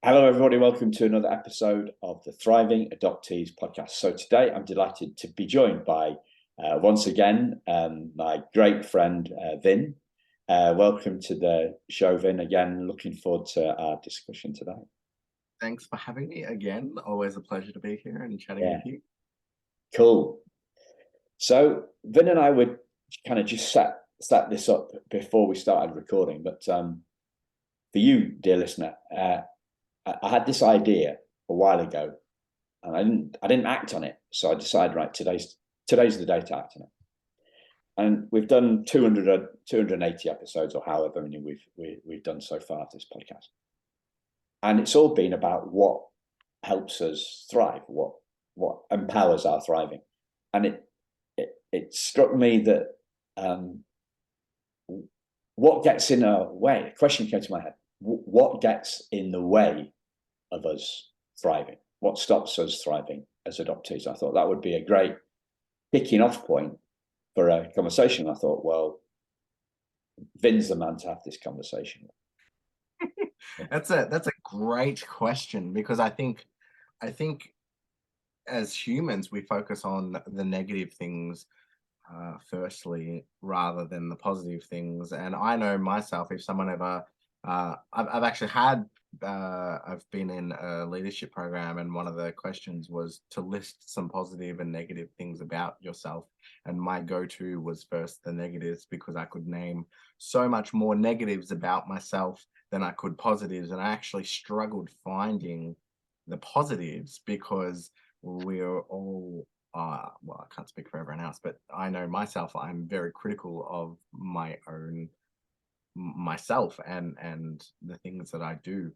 Hello, everybody. Welcome to another episode of the Thriving Adoptees podcast. So today I'm delighted to be joined by, once again, my great friend, Vin. Welcome to the show, Vin. Again, looking forward to our discussion today. Thanks for having me again. Always a pleasure to be here and chatting with you. Cool. So Vin and I would kind of just set this up before we started recording. But for you, dear listener, I had this idea a while ago, and I didn't act on it. So I decided, right, today's the day to act on it. And we've done 280 episodes, or however many we've done so far this podcast. And it's all been about what helps us thrive, what empowers our thriving. And it struck me that what gets in our way. A question came to my head: what gets in the way of us thriving? What stops us thriving as adoptees? I thought that would be a great kicking off point for a conversation. I thought, well, Vin's the man to have this conversation with. That's a great question, because I think as humans we focus on the negative things firstly rather than the positive things. And I know myself, if someone ever I've actually had I've been in a leadership program, and one of the questions was to list some positive and negative things about yourself. And my go-to was first the negatives, because I could name so much more negatives about myself than I could positives. And I actually struggled finding the positives, because we're all well, I can't speak for everyone else, but I know myself, I'm very critical of myself and the things that I do.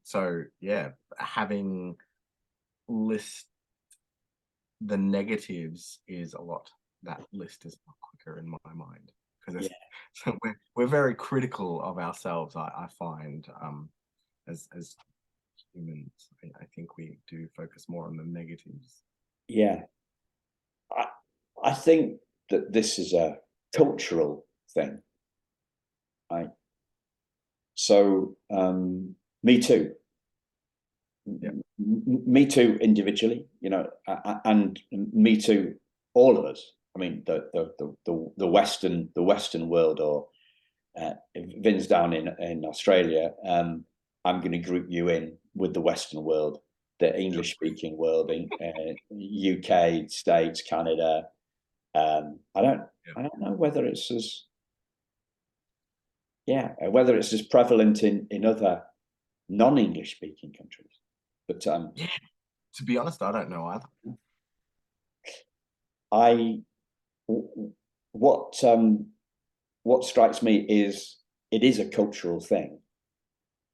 So yeah, having list the negatives is a lot. That list is a lot quicker in my mind, because so we're very critical of ourselves. I find as humans, I think we do focus more on the negatives. Yeah, I think that this is a cultural thing, right? So me too. Yeah. Me too individually, and me too, all of us. I mean, the Western world, or if Vin's down in Australia, I'm going to group you in with the Western world, the English speaking world, in UK, States, Canada. I don't know whether it's as prevalent in other non-English speaking countries. But To be honest, I don't know either. What strikes me is it is a cultural thing.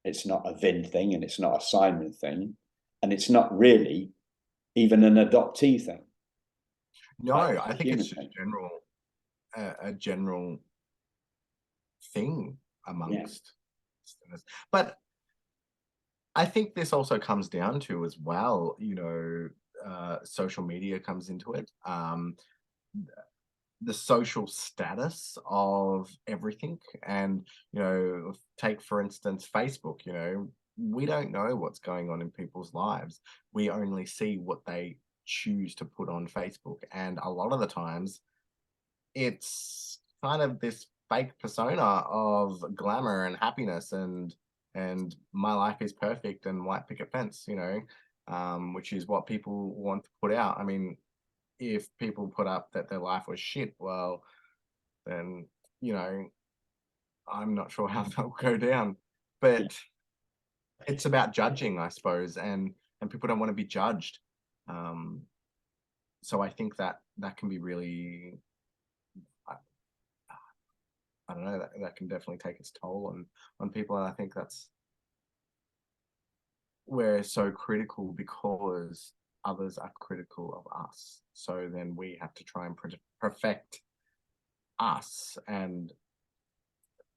It's not a Vin thing, and it's not a Simon thing, and it's not really even an adoptee thing. No, I think it's just a general thing amongst us. But I think this also comes down to, as well, social media comes into it. The social status of everything. And take for instance Facebook. We don't know what's going on in people's lives. We only see what they choose to put on Facebook, and a lot of the times it's kind of this fake persona of glamour and happiness and my life is perfect and white picket fence, which is what people want to put out. I mean, if people put up that their life was shit, well, then I'm not sure how that'll go down. But it's about judging, I suppose, and people don't want to be judged. So I think that can be really, I don't know, that can definitely take its toll on people. And I think that's we're so critical, because others are critical of us. So then we have to try and perfect us, and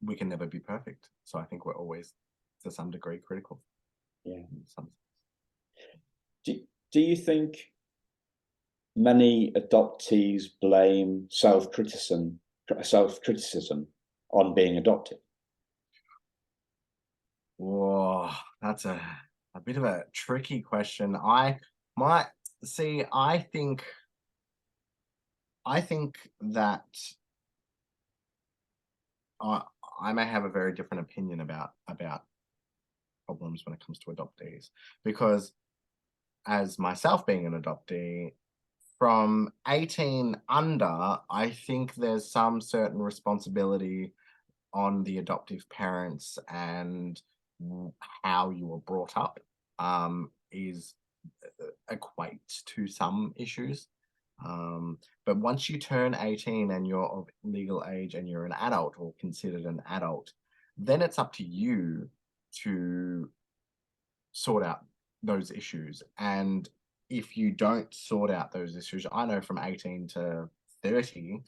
we can never be perfect. So I think we're always, to some degree, critical. Yeah. Do you think many adoptees blame self-criticism on being adopted? Whoa, That's a bit of a tricky question. I might see. I think that I I may have a very different opinion about problems when it comes to adoptees, because as myself being an adoptee, from 18 under, I think there's some certain responsibility on the adoptive parents, and how you were brought up is equates to some issues. But once you turn 18 and you're of legal age and you're an adult or considered an adult, then it's up to you to sort out those issues. And if you don't sort out those issues, I know from 18 to 30,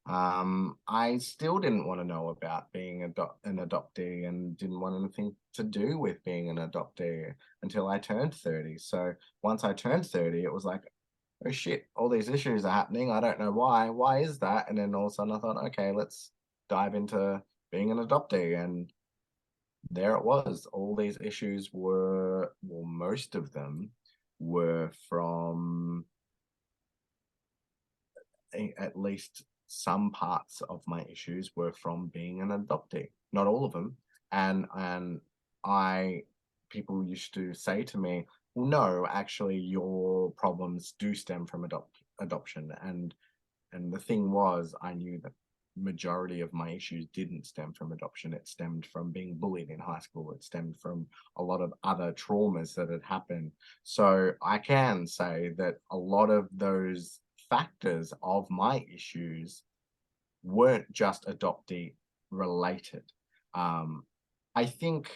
I still didn't want to know about being an adoptee, and didn't want anything to do with being an adoptee until I turned 30. So once I turned 30, it was like, oh shit, all these issues are happening. I don't know why. Why is that? And then all of a sudden I thought, okay, let's dive into being an adoptee. And there it was. All these issues were, well, most of them were from, at least some parts of my issues were from being an adoptee. Not all of them. And people used to say to me, well, no, actually your problems do stem from adoption. And the thing was, I knew that majority of my issues didn't stem from adoption. It stemmed from being bullied in high school. It stemmed from a lot of other traumas that had happened. So I can say that a lot of those factors of my issues weren't just adoptee related. I think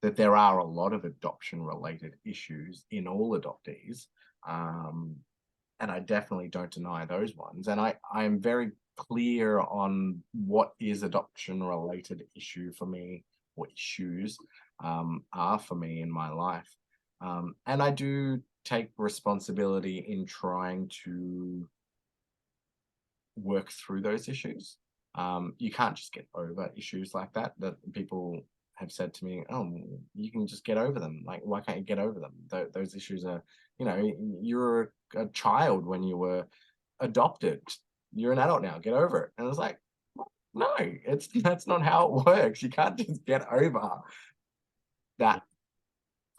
that there are a lot of adoption related issues in all adoptees. And I definitely don't deny those ones. And I'm very clear on what is adoption related issue for me, what issues are for me in my life. And I do take responsibility in trying to work through those issues. You can't just get over issues like that people have said to me, oh, you can just get over them. Like, why can't you get over them? Those issues are, you were a child when you were adopted. You're an adult now. Get over it. And it's like, no, that's not how it works. You can't just get over that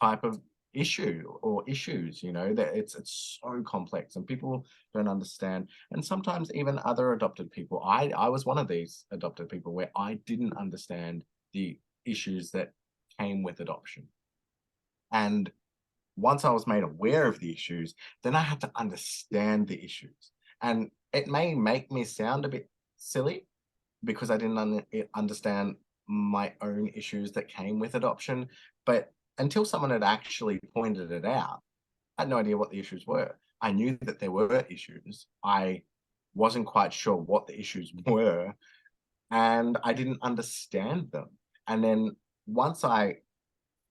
type of issue or issues, that it's so complex and people don't understand. And sometimes even other adopted people, I was one of these adopted people where I didn't understand the issues that came with adoption. And once I was made aware of the issues, then I had to understand the issues. And it may make me sound a bit silly because I didn't understand my own issues that came with adoption. But until someone had actually pointed it out, I had no idea what the issues were. I knew that there were issues. I wasn't quite sure what the issues were, and I didn't understand them. And then once I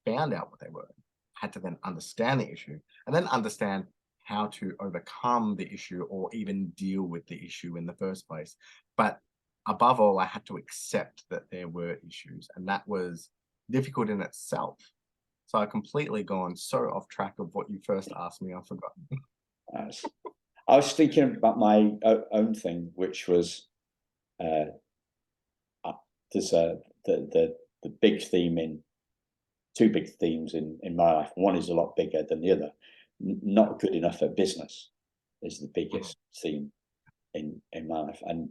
found out what they were, I had to then understand the issue and then understand how to overcome the issue or even deal with the issue in the first place. But above all, I had to accept that there were issues, and that was difficult in itself. So I completely gone so off track of what you first asked me. I've forgotten. I was thinking about my own thing, which was there's the big theme in two big themes in my life. One is a lot bigger than the other. Not good enough at business is the biggest theme in my life, and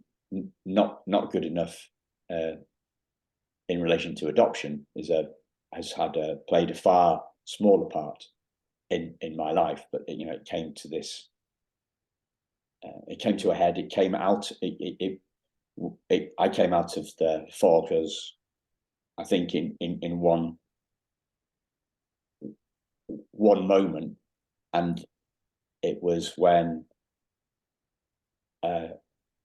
not good enough in relation to adoption has played a far smaller part in my life. But it came to this. It came to a head. It came out. I came out of the Falkers, I think, in one moment, and it was when I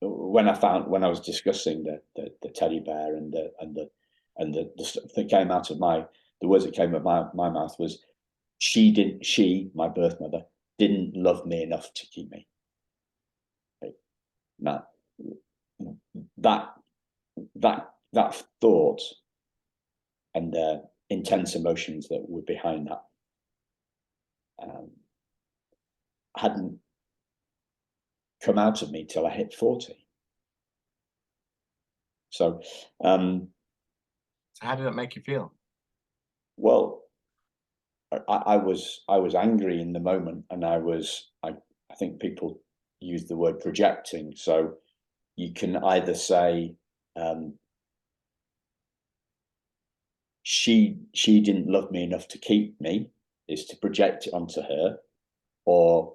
was discussing the teddy bear and the stuff that came out of the words that came out of my mouth was, my birth mother didn't love me enough to keep me. Now, that thought and intense emotions that were behind that hadn't come out of me till I hit 40. So, So how did it make you feel? well, I was angry in the moment, and I think people use the word projecting. So you can either say she didn't love me enough to keep me, is to project it onto her, or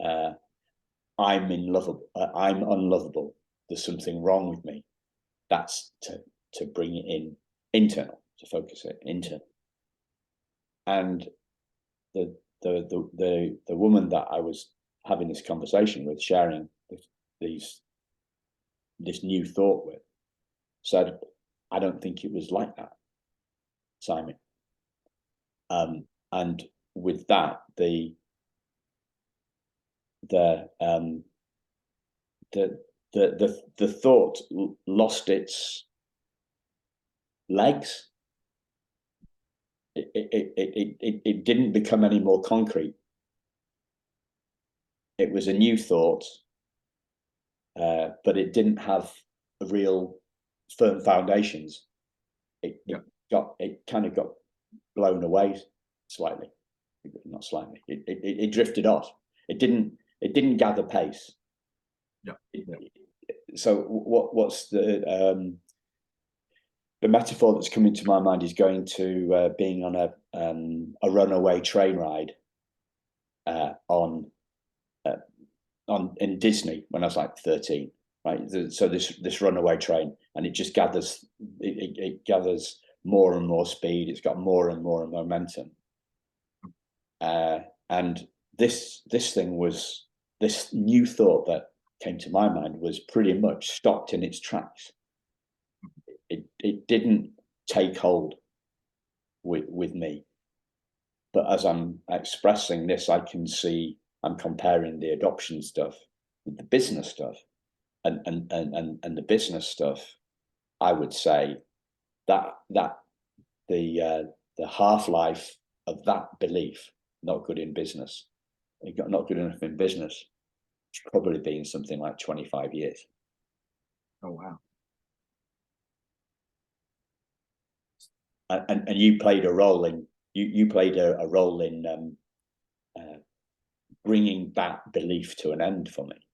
I'm unlovable. There's something wrong with me. That's to bring it in internal, to focus it internal. And the woman that I was having this conversation with, sharing this new thought with, said, I don't think it was like that, Simon. And with that, the thought lost its legs. It didn't become any more concrete. It was a new thought, but it didn't have real firm foundations. It kind of got blown away slightly, not slightly. It drifted off. It didn't gather pace. So what's the metaphor that's coming to my mind is going to being on a runaway train ride in Disney when I was like 13, right? So this runaway train, and it just gathers, it gathers more and more speed. It's got more and more momentum, and this new thought that came to my mind was pretty much stopped in its tracks. It didn't take hold with me, but as I'm expressing this, I can see I'm comparing the adoption stuff with the business stuff, and the business stuff, I would say that the half-life of that belief, not good in business, not good enough in business, it's probably been something like 25 years. Oh wow. And you played a role in bringing that belief to an end for me.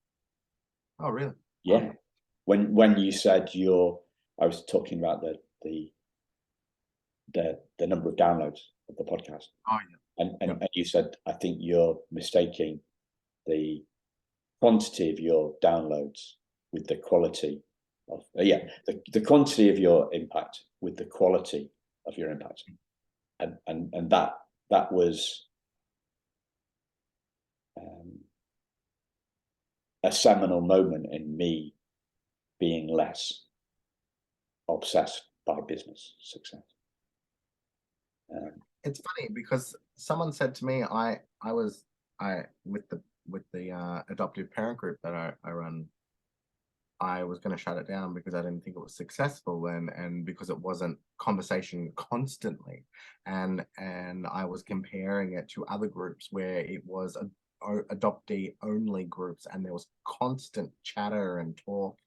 Oh really? Yeah. When you said I was talking about the number of downloads of the podcast. Oh yeah. And you said, I think you're mistaking the quantity of your downloads with the quality of the quantity of your impact with the quality of your impact. And that was a seminal moment in me being less obsessed by business success. It's funny because someone said to me, with the adoptive parent group that I run, I was going to shut it down because I didn't think it was successful, and because it wasn't conversation constantly, and I was comparing it to other groups where it was adoptee only groups and there was constant chatter and talk.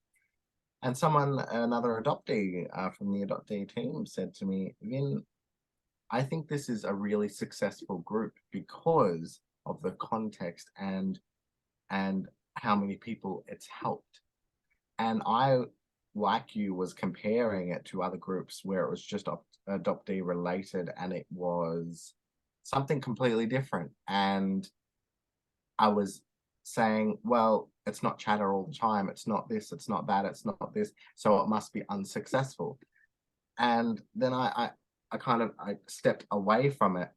And another adoptee from the adoptee team said to me, Vin, I think this is a really successful group because of the context and how many people it's helped. And I, like you, was comparing it to other groups where it was just adoptee related and it was something completely different. And I was saying, well, it's not chatter all the time. It's not this, it's not that, it's not this. So it must be unsuccessful. And then I stepped away from it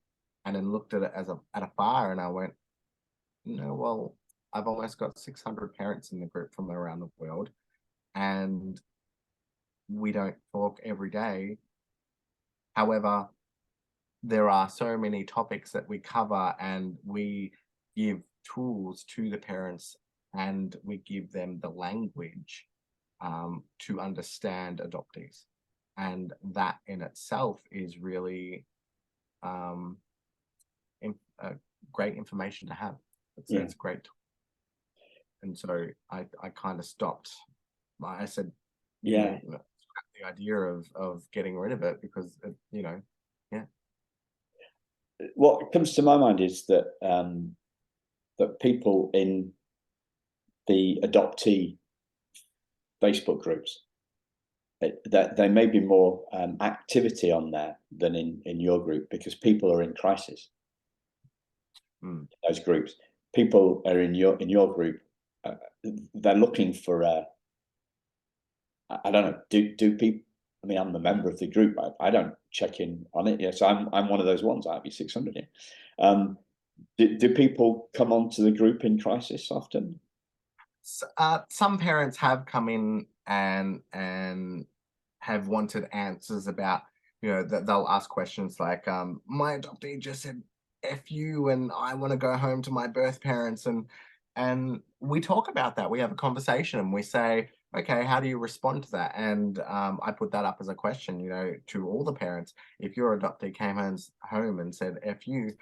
and then looked at it as at a fire, and I went, well, I've almost got 600 parents in the group from around the world, and we don't talk every day. However, there are so many topics that we cover, and we give tools to the parents, and we give them the language to understand adoptees. and that in itself is really great information to have. It's great. And so I kind of stopped. I said, Yeah. The idea of getting rid of it, because What comes to my mind is that that people in the adoptee Facebook groups, that there may be more activity on there than in your group, because people are in crisis. Those groups, people are in your group. They're looking for I don't know. Do people? I mean, I'm a member of the group. I don't check in on it. Yes, I'm one of those ones. I'd be 600 here. Do people come onto the group in crisis often? Some parents have come in and have wanted answers about, that they'll ask questions like, my adoptee just said F you, and I want to go home to my birth parents. And we talk about that. We have a conversation and we say, okay, how do you respond to that? And I put that up as a question, to all the parents. If your adoptee came home and said F you,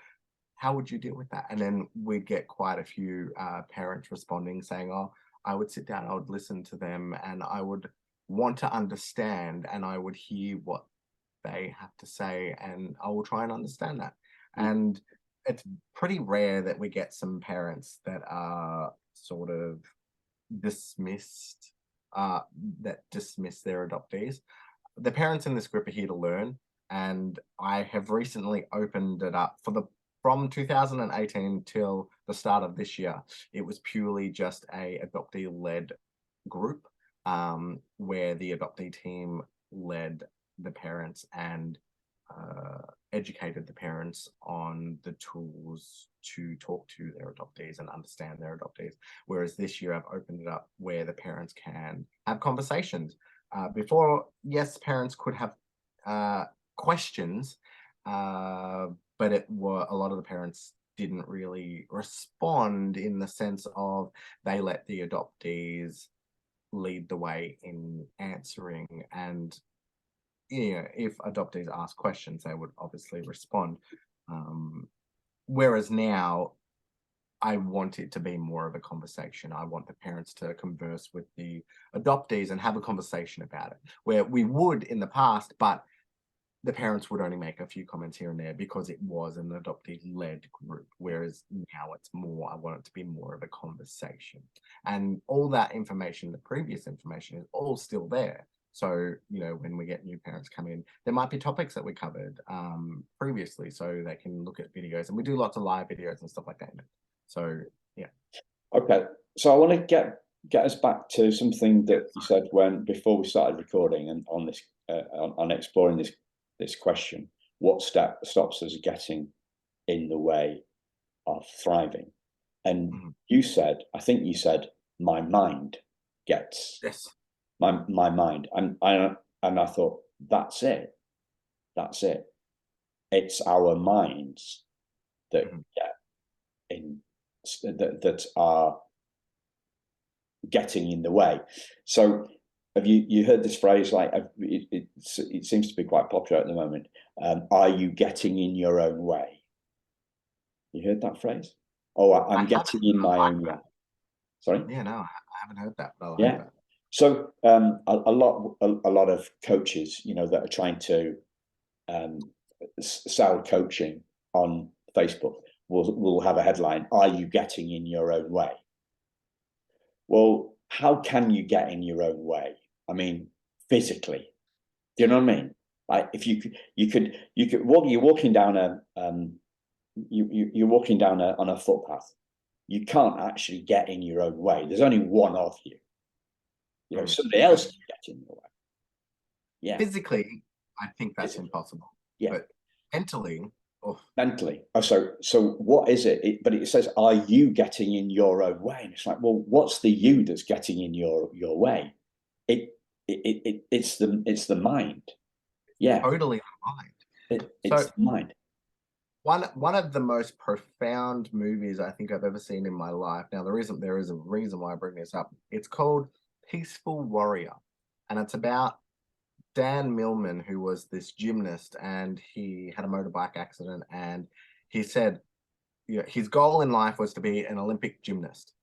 how would you deal with that? And then we'd get quite a few parents responding saying, oh, I would sit down, I would listen to them, and I would want to understand, and I would hear what they have to say, and I will try and understand that. And it's pretty rare that we get some parents that are sort of dismissed, that dismiss their adoptees. The parents in this group are here to learn, and I have recently opened it up from 2018 till the start of this year. It was purely just a adoptee-led group, where the adoptee team led the parents and educated the parents on the tools to talk to their adoptees and understand their adoptees. Whereas this year I've opened it up where the parents can have conversations. Before, yes, parents could have questions, but a lot of the parents didn't really respond, in the sense of they let the adoptees lead the way in answering. And if adoptees ask questions, they would obviously respond. Whereas now, I want it to be more of a conversation. I want the parents to converse with the adoptees and have a conversation about it, where we would in the past, but the parents would only make a few comments here and there because it was an adoptee-led group. Whereas now it's more, I want it to be more of a conversation. And all that information, the previous information, is all still there. So, when we get new parents come in, there might be topics that we covered previously, so they can look at videos. And we do lots of live videos and stuff like that. So, yeah. Okay. So I want to get us back to something that you said before we started recording, and on this on exploring this question: what stops us getting in the way of thriving? And I think you said, my mind gets. Yes. My mind, and I thought, that's it. It's our minds that get in, that are getting in the way. So have you heard this phrase? Like, it seems to be quite popular at the moment. Are you getting in your own way? You heard that phrase? Oh, I'm getting in my own way. Sorry? Yeah, no, I haven't heard that, but I like that. So a lot of coaches, that are trying to sell coaching on Facebook will have a headline: "Are you getting in your own way?" Well, how can you get in your own way? I mean, physically. Do you know what I mean? Like, if you could you're walking down you're walking down on a footpath. You can't actually get in your own way. There's only one of you. Somebody else can get in your way. Yeah. Physically, I think that's impossible. Yeah. But mentally. Mentally. Oh, so what is it? But it says, are you getting in your own way? And it's like, well, what's the you that's getting in your way? It's the mind. Yeah. Totally the mind. It's the mind. One of the most profound movies I think I've ever seen in my life. Now, there is a reason why I bring this up. It's called Peaceful Warrior, and it's about Dan Millman, who was this gymnast, and he had a motorbike accident, and he said, you know, his goal in life was to be an Olympic gymnast,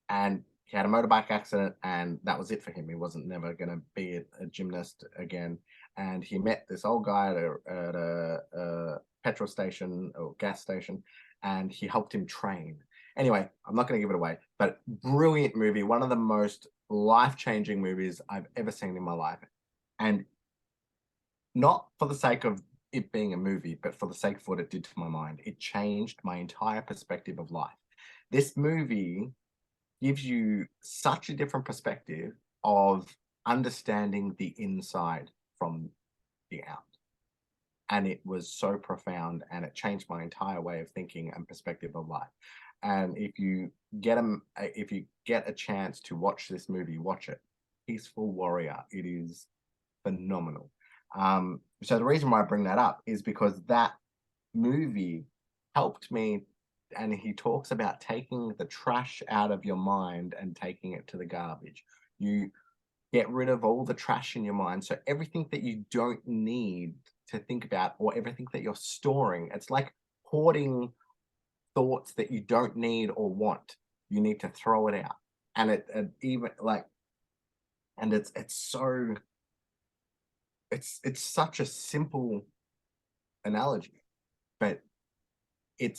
and he had a motorbike accident, and that was it for him. He wasn't never going to be a gymnast again. And he met this old guy at a petrol station or gas station, and he helped him train. Anyway, I'm not going to give it away, but brilliant movie, one of the most life-changing movies I've ever seen in my life. And not for the sake of it being a movie, but for the sake of what it did to my mind. It changed my entire perspective of life. This movie gives you such a different perspective of understanding the inside from the out. And it was so profound, and it changed my entire way of thinking and perspective of life. And if you get a chance to watch this movie, watch it. Peaceful Warrior. It is phenomenal. So the reason why I bring that up is because that movie helped me, and he talks about taking the trash out of your mind and taking it to the garbage. You get rid of all the trash in your mind. So everything that you don't need to think about, or everything that you're storing, it's like hoarding thoughts that you don't need or want. You need to throw it out. And it's such a simple analogy, but it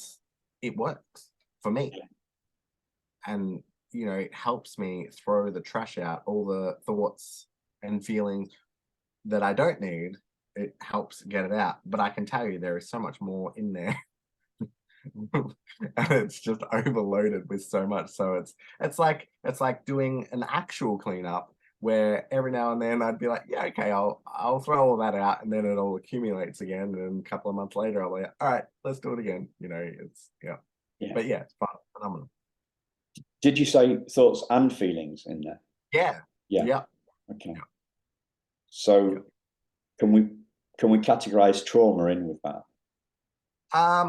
works for me. And it helps me throw the trash out, all the thoughts and feelings that I don't need. It helps get it out. But I can tell you there is so much more in there. And it's just overloaded with so much. So it's like doing an actual cleanup, where every now and then I'd be like, yeah, okay, I'll throw all that out, and then it all accumulates again, and a couple of months later I'll be like, all right, let's do it again. It's But yeah, it's fun, phenomenal. Did you say thoughts and feelings in there? Yeah. Okay. So can we categorize trauma in with that?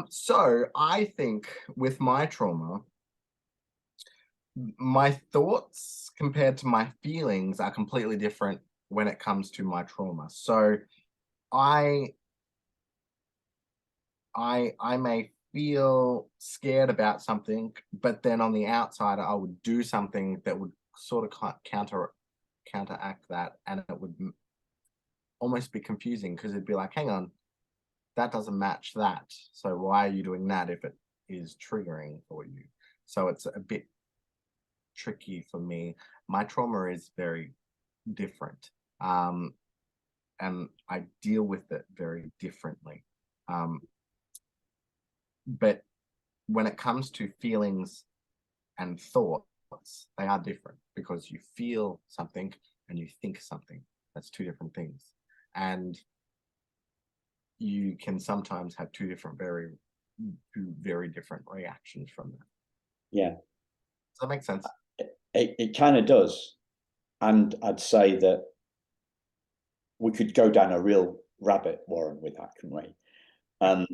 So I think with my trauma, my thoughts compared to my feelings are completely different when it comes to my trauma. So I may feel scared about something, but then on the outside I would do something that would sort of counteract that, and it would almost be confusing, because it'd be like, hang on, that doesn't match that. So why are you doing that if it is triggering for you? So it's a bit tricky for me. My trauma is very different, and I deal with it very differently. But when it comes to feelings and thoughts, they are different, because you feel something and you think something. That's two different things. And you can sometimes have two very different reactions from that. Yeah. Does that make sense? It kind of does. And I'd say that we could go down a real rabbit warren with that, couldn't we? And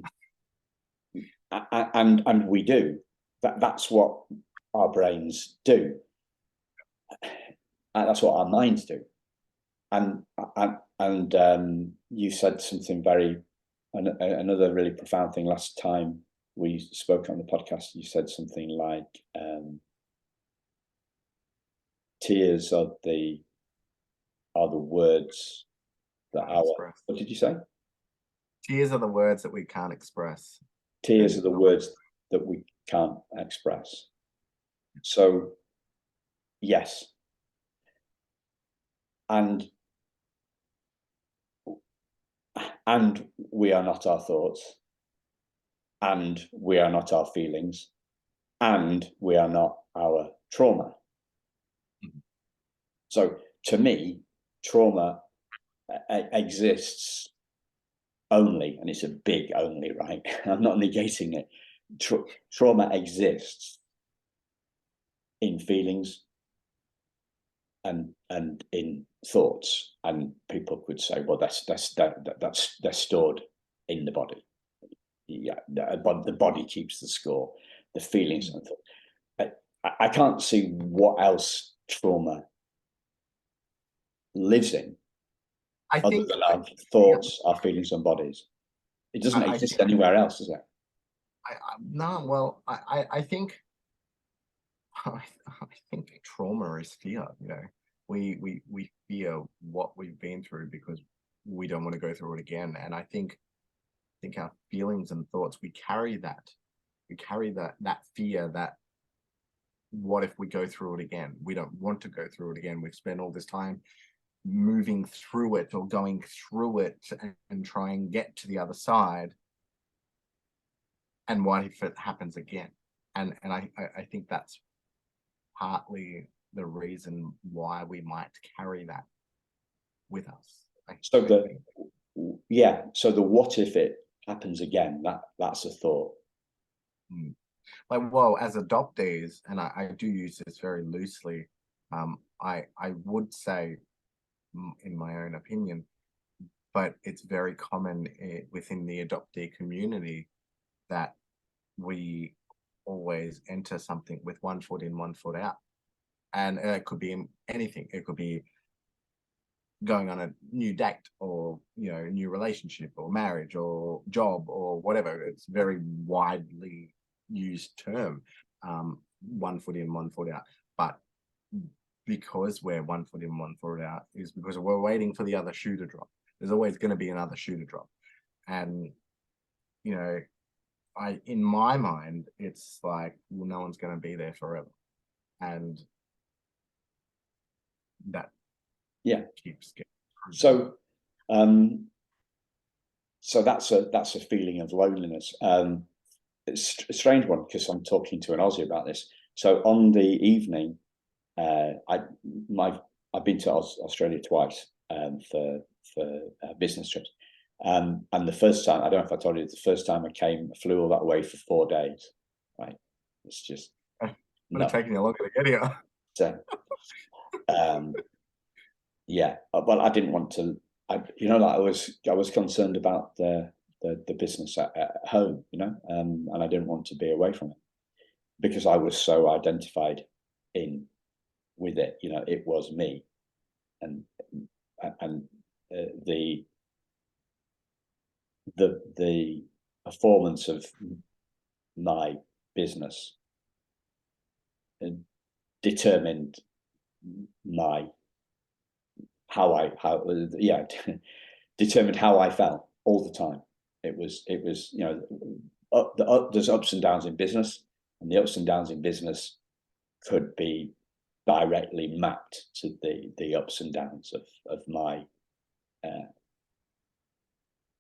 we do. That's what our brains do. And that's what our minds do. And you said something another really profound thing last time we spoke on the podcast. You said something like, tears are the words that what did you say? Tears are the words that we can't express. Tears are the words that we can't express. So, yes. And we are not our thoughts, and we are not our feelings, and we are not our trauma. Mm-hmm. So to me, trauma exists only, and it's a big only, right? I'm not negating it. Trauma exists in feelings and in thoughts, and people could say, well, they're stored in the body. Yeah, the body keeps the score. The feelings and thoughts. I can't see what else trauma lives in, I other think than our thoughts, our feelings, and bodies. It doesn't I exist think anywhere else, does it? no. Well, I think I think trauma is fear. We fear what we've been through because we don't want to go through it again. And I think our feelings and thoughts, we carry that. We carry that fear, that what if we go through it again? We don't want to go through it again. We've spent all this time moving through it or going through it and try and get to the other side. And what if it happens again? And I think that's partly the reason why we might carry that with us. So the what if it happens again? That's a thought. Like, well, as adoptees, and I do use this very loosely, I would say, in my own opinion, but it's very common within the adoptee community that we always enter something with one foot in, one foot out. And it could be anything. It could be going on a new date, or new relationship, or marriage, or job, or whatever. It's very widely used term. One foot in, one foot out. But because we're one foot in, one foot out, is because we're waiting for the other shoe to drop. There's always going to be another shoe to drop. And in my mind, it's like, well, no one's going to be there forever. And that keeps getting so that's a feeling of loneliness. It's a strange one because I'm talking to an Aussie about this. So on the evening, I've been to Australia twice for business trips, and the first time, I don't know if I told you, the first time I flew all that way for 4 days. Right, it's just it's taking you longer to get here. So, yeah, well, I didn't want to. I was concerned about the business at home, and I didn't want to be away from it because I was so identified with it. It was me, and the performance of my business determined determined how I felt all the time. It was there's ups and downs in business, and the ups and downs in business could be directly mapped to the ups and downs of my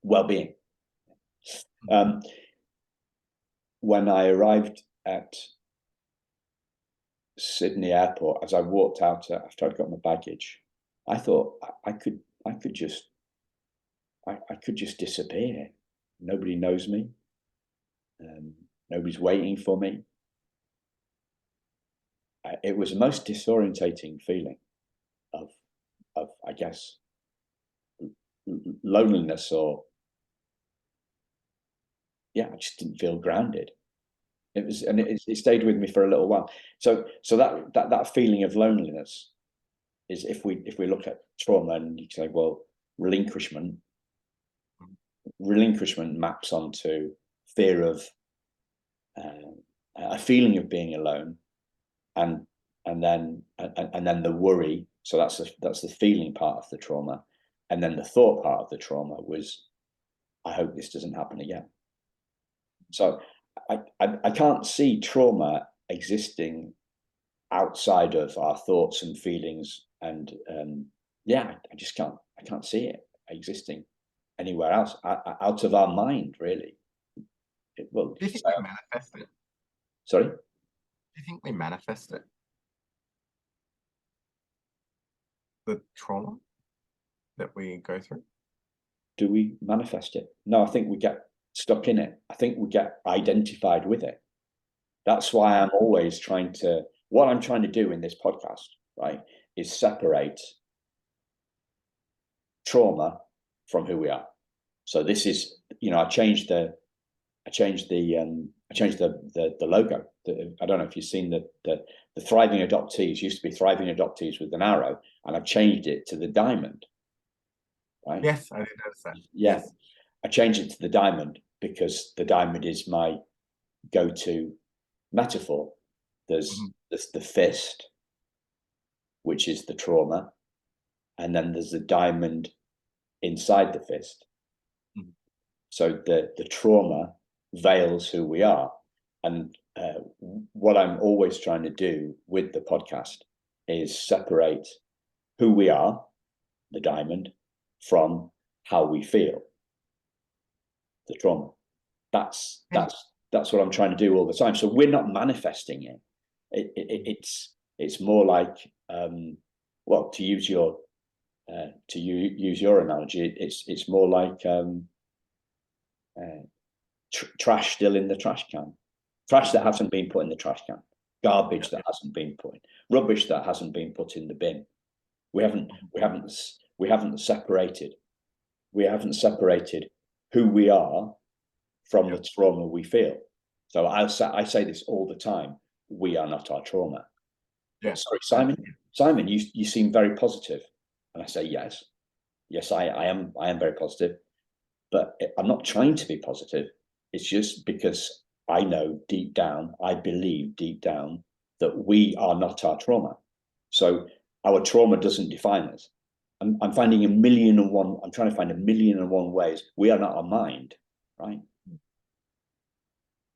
well-being. When I arrived at Sydney Airport, as I walked out after I'd got my baggage, I thought I could just disappear. Nobody knows me. Nobody's waiting for me. It was the most disorientating feeling of I guess loneliness, or I just didn't feel grounded. It stayed with me for a little while. So that feeling of loneliness is, if we look at trauma and you say, well, relinquishment maps onto fear of a feeling of being alone, and then the worry. So that's the feeling part of the trauma, and then the thought part of the trauma was, I hope this doesn't happen again. So I can't see trauma existing outside of our thoughts and feelings, and I just can't see it existing anywhere else out of our mind, really. Do you think we manifest it? Sorry? Do you think we manifest it? The trauma that we go through? Do we manifest it? No, I think we get stuck in it. I think we get identified with it. That's why I'm always what I'm trying to do in this podcast, right, is separate trauma from who we are. So this is, I changed the logo. I don't know if you've seen the thriving adoptees used to be thriving adoptees with an arrow, and I've changed it to the diamond. right? Yes, I did notice that. Yeah. Yes. I change it to the diamond because the diamond is my go-to metaphor. There's the fist, which is the trauma, and then there's the diamond inside the fist. So the trauma veils who we are. And what I'm always trying to do with the podcast is separate who we are, the diamond, from how we feel, the trauma. That's what I'm trying to do all the time. So we're not manifesting it. It's more like, well, to use your analogy, it's more like trash still in the trash can, trash that hasn't been put in the trash can, garbage that hasn't been put in, rubbish that hasn't been put in the bin. We haven't separated who we are from the trauma we feel. So I say this all the time: we are not our trauma. Yeah. Sorry, Simon, you seem very positive, and I say yes, I am very positive, but I'm not trying to be positive. It's just because I know deep down, I believe deep down that we are not our trauma. So our trauma doesn't define us. I'm finding I'm trying to find 1,000,001 ways we are not our mind, right?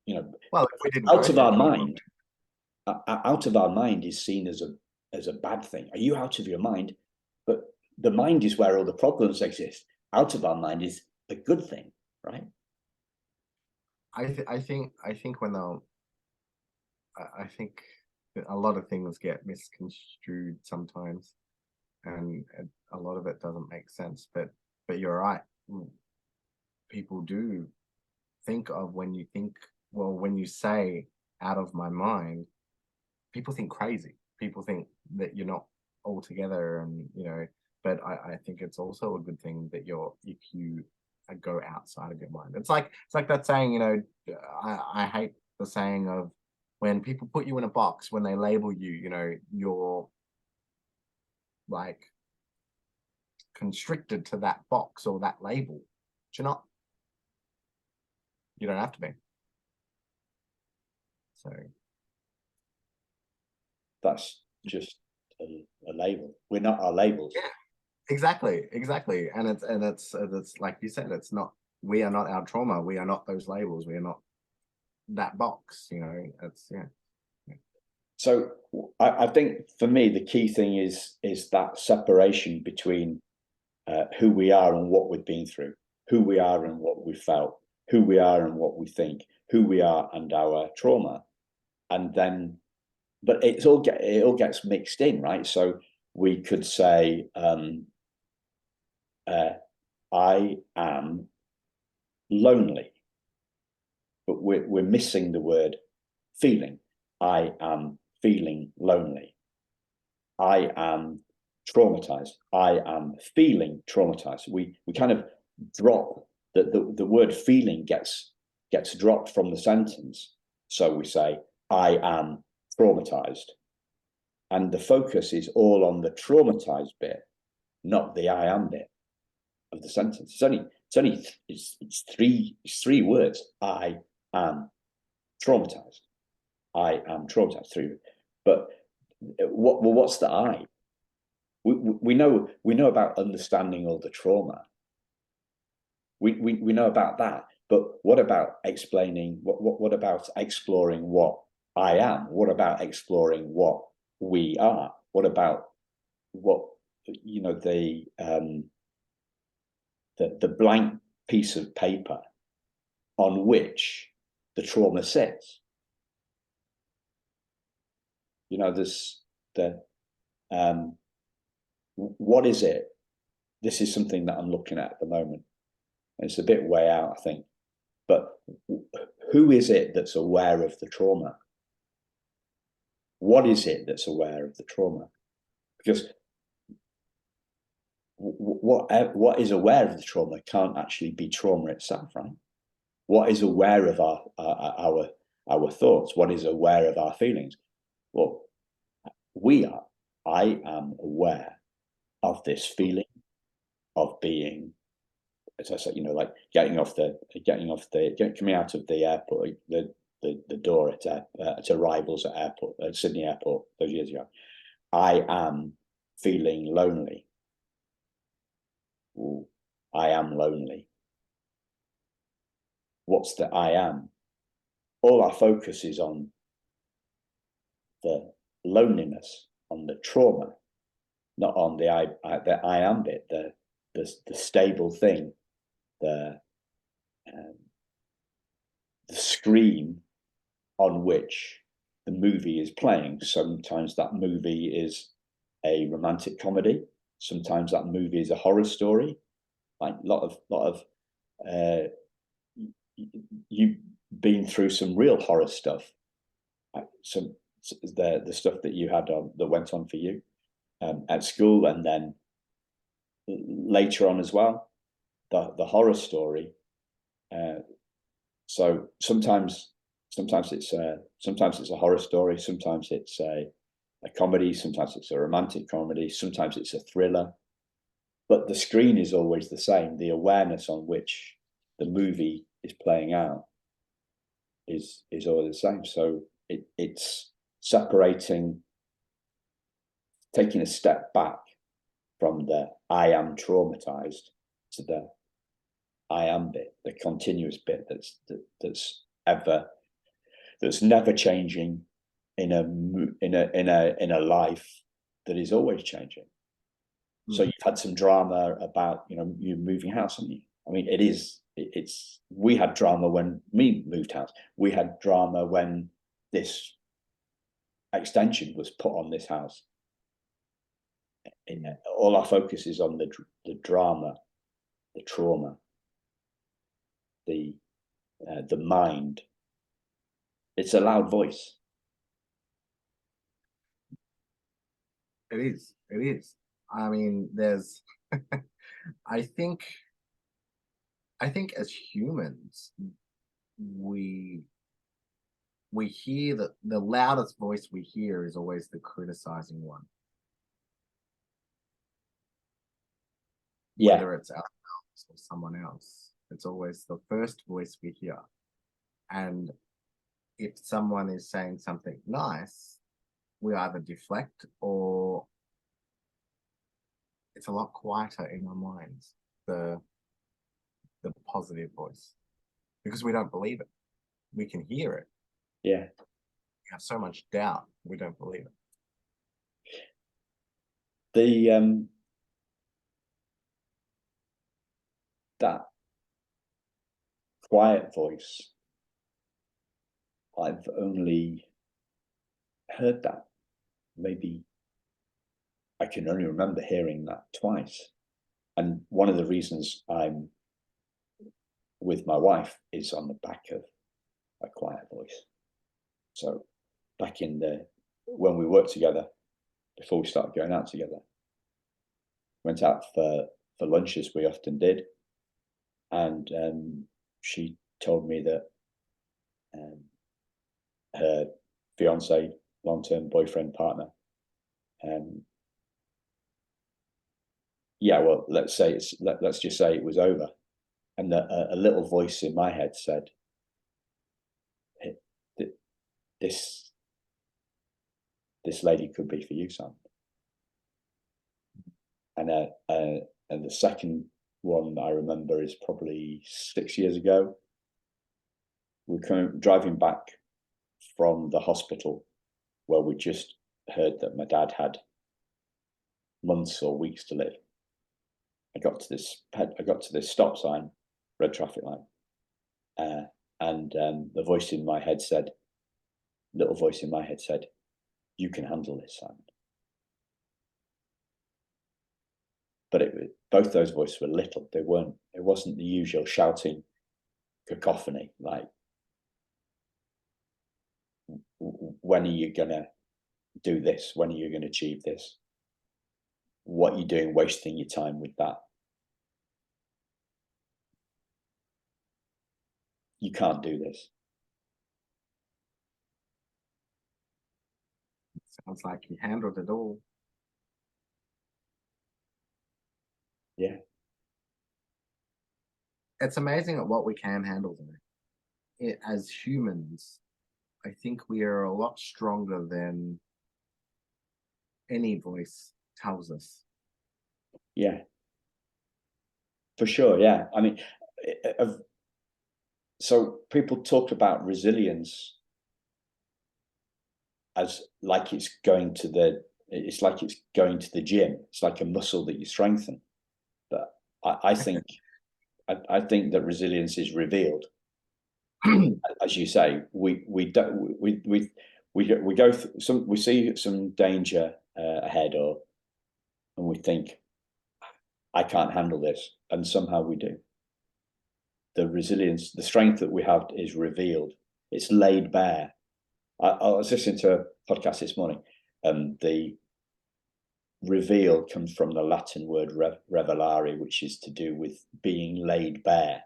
You know, well, if we didn't out of our mind, out of our mind is seen as a bad thing. Are you out of your mind? But the mind is where all the problems exist. Out of our mind is a good thing, right? I think when I think a lot of things get misconstrued sometimes, and a lot of it doesn't make sense. But you're right. People do think of when you say out of my mind, people think crazy. People think that you're not all together, and but I think it's also a good thing that if you go outside of your mind. It's like that saying, I hate the saying of when people put you in a box, when they label you, you're like constricted to that box or that label. But you're not. You don't have to be. So that's just a label. We're not our labels. Yeah, exactly. And it's like you said, it's not. We are not our trauma. We are not those labels. We are not that box. It's So I think for me the key thing is that separation between who we are and what we've been through, who we are and what we felt, who we are and what we think, who we are and our trauma, and then, but it all gets mixed in, right? So we could say, I am lonely, but we're missing the word feeling. I am feeling lonely. I am traumatized. I am feeling traumatized. We kind of drop the word feeling gets dropped from the sentence. So we say, I am traumatized. And the focus is all on the traumatized bit, not the I am bit of the sentence. It's three words. I am traumatized. I am traumatized. But what's the I? We know about understanding all the trauma. We know about that. But what about explaining? What about exploring what I am? What about exploring what we are? What about what the blank piece of paper on which the trauma sits? There's what is it? This is something that I'm looking at the moment. It's a bit way out, I think. But who is it that's aware of the trauma? What is it that's aware of the trauma? Because what is aware of the trauma can't actually be trauma itself, right? What is aware of our thoughts? What is aware of our feelings? Well, I am aware of this feeling. of being, as I said, you know, like coming out of the airport, the door at arrivals at airport, at Sydney Airport those years ago. I am feeling lonely. Ooh, I am lonely. What's the I am? All our focus is on the loneliness, on the trauma, not on the I am bit, the stable thing, the screen on which the movie is playing. Sometimes that movie is a romantic comedy. Sometimes that movie is a horror story. Like a lot of you've been through some real horror stuff. Some the stuff that you had that went on for you at school, and then later on as well, the horror story. So sometimes it's a horror story, sometimes it's a comedy, sometimes it's a romantic comedy, sometimes it's a thriller. But the screen is always the same. The awareness on which the movie is playing out is always the same. So it's separating, taking a step back from the I am traumatized to the I am bit, the continuous bit that's never changing in a life that is always changing. So you've had some drama about, you know, you moving house, haven't you? I mean, we had drama when we moved house. We had drama when this extension was put on this house. All our focus is on the drama, the trauma, the mind. It's a loud voice. It is. It is. I mean, there's. I think as humans, we hear that the loudest voice we hear is always the criticizing one. Yeah. Whether it's ourselves or someone else, it's always the first voice we hear. And if someone is saying something nice, we either deflect or it's a lot quieter in our minds, the positive voice, because we don't believe it. We can hear it. Yeah. We have so much doubt, we don't believe it. That quiet voice, I've only heard that, maybe I can only remember hearing that twice. And one of the reasons I'm with my wife is on the back of a quiet voice. So back when we worked together, before we started going out together, went out for lunches, we often did. And she told me that her fiance, long-term boyfriend, partner, yeah, well, let's just say it was over. And a little voice in my head said, this lady could be for you, son. And the second one I remember is probably 6 years ago. We were driving back from the hospital where we just heard that my dad had months or weeks to live. I got to this stop sign, red traffic light, and the voice in my head said, little voice in my head said, "You can handle this, son." But both those voices were little. They weren't. It wasn't the usual shouting cacophony like, "When are you gonna do this? When are you gonna achieve this? What are you doing, wasting your time with that? You can't do this." Sounds like you handled it all. Yeah. it's amazing at what we can handle though. As humans, I think we are a lot stronger than any voice tells us. Yeah, for sure. Yeah, I mean, so people talk about resilience as like it's going to the gym. It's like a muscle that you strengthen. But I think I think that resilience is revealed. As you say, we don't we go through some, we see some danger ahead, and we think, I can't handle this, and somehow we do. The resilience, the strength that we have is revealed. It's laid bare. I was listening to a podcast this morning, and the reveal comes from the Latin word revelare, which is to do with being laid bare.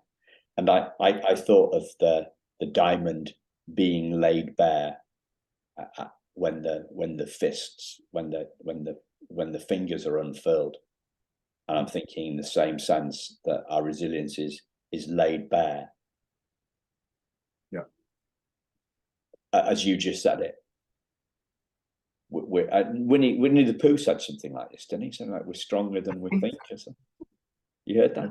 And I thought of the diamond being laid bare when the fists, when the fingers are unfurled. And I'm thinking in the same sense that our resilience is laid bare. Yeah. As you just said it. Winnie the Pooh said something like this, didn't he? Something like, we're stronger than we think, or something. You heard that?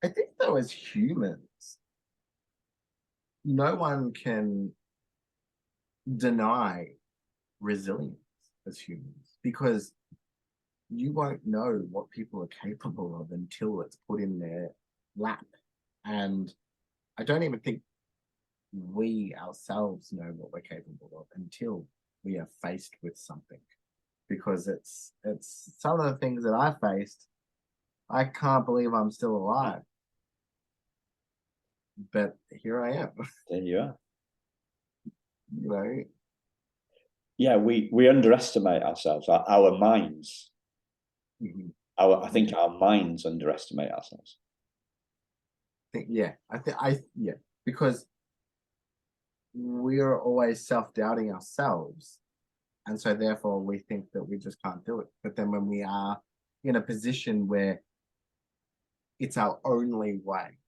I think though, as humans, no one can deny resilience as humans, because you won't know what people are capable of until it's put in their lap. And I don't even think we ourselves know what we're capable of until we are faced with something, because it's some of the things that I faced. I can't believe I'm still alive, but here I am. There you are. You know, Yeah, we underestimate ourselves, our minds. mhm. I think our minds underestimate ourselves. Yeah, because we are always self-doubting ourselves, and so therefore we think that we just can't do it. But then when we are in a position where it's our only way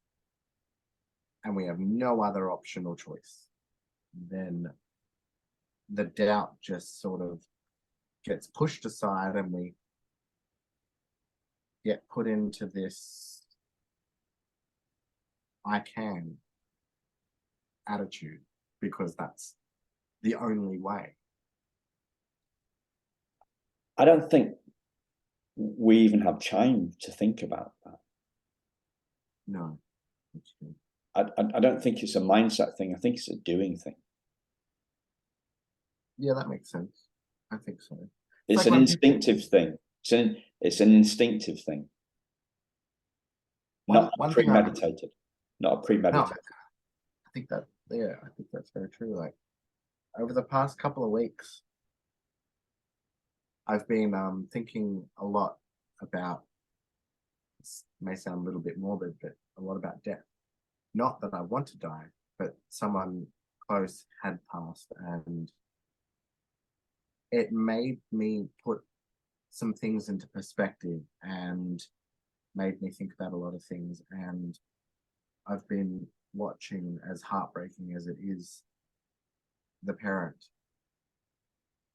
and we have no other option or choice, then the doubt just sort of gets pushed aside, and we get put into this I can attitude, because that's the only way. I don't think we even have time to think about that. No. I don't think it's a mindset thing. I think it's a doing thing. Yeah, that makes sense. I think so. It's an instinctive thing. It's an instinctive thing. Not premeditated. Not a premeditated. I think that, yeah, I think that's very true. Like, over the past couple of weeks, I've been thinking a lot about, this may sound a little bit morbid, but a lot about death. Not that I want to die, but someone close had passed, and it made me put some things into perspective and made me think about a lot of things. And I've been watching, as heartbreaking as it is, the parent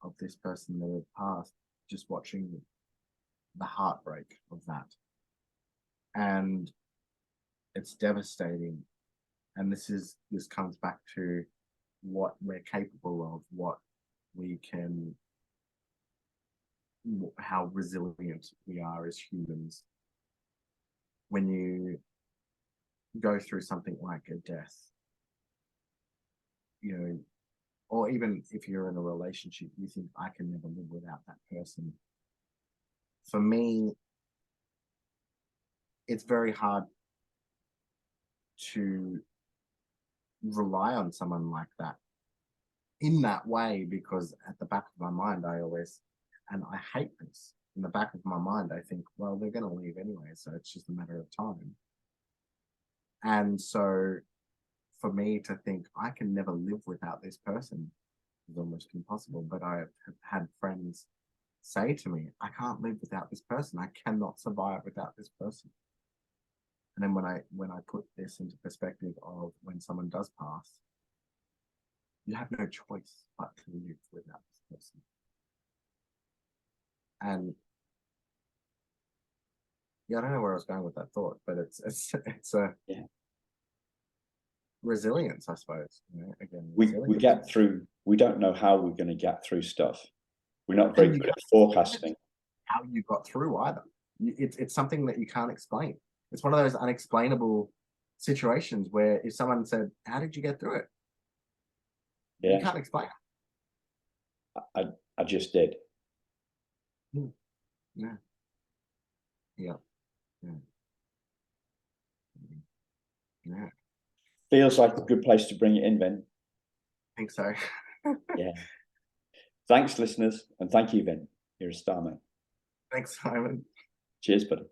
of this person that had passed, just watching the heartbreak of that. And it's devastating. And this comes back to what we're capable of, what we can, how resilient we are as humans. When you go through something like a death, you know, or even if you're in a relationship, you think, I can never live without that person. For me, it's very hard to rely on someone like that in that way, because at the back of my mind, and I hate this, in the back of my mind, I think, well, they're going to leave anyway, so it's just a matter of time. And so for me to think I can never live without this person is almost impossible. But I have had friends say to me, I can't live without this person. I cannot survive without this person. And then when I put this into perspective of when someone does pass, you have no choice but to live without this person. And yeah, I don't know where I was going with that thought, but it's a Yeah. resilience, I suppose. Again, We resilience. get through. We don't know how we're going to get through stuff. We're not very good at forecasting. How you got through either. It's something that you can't explain. It's one of those unexplainable situations where if someone said, "How did you get through it?" Yeah. You can't explain it. I just did. Yeah. Yeah. Yeah. Yeah. Feels like a good place to bring it in, Vin. I think so. Yeah. Thanks, listeners, and thank you, Vin. You're a star, mate. Thanks, Simon. Cheers, buddy.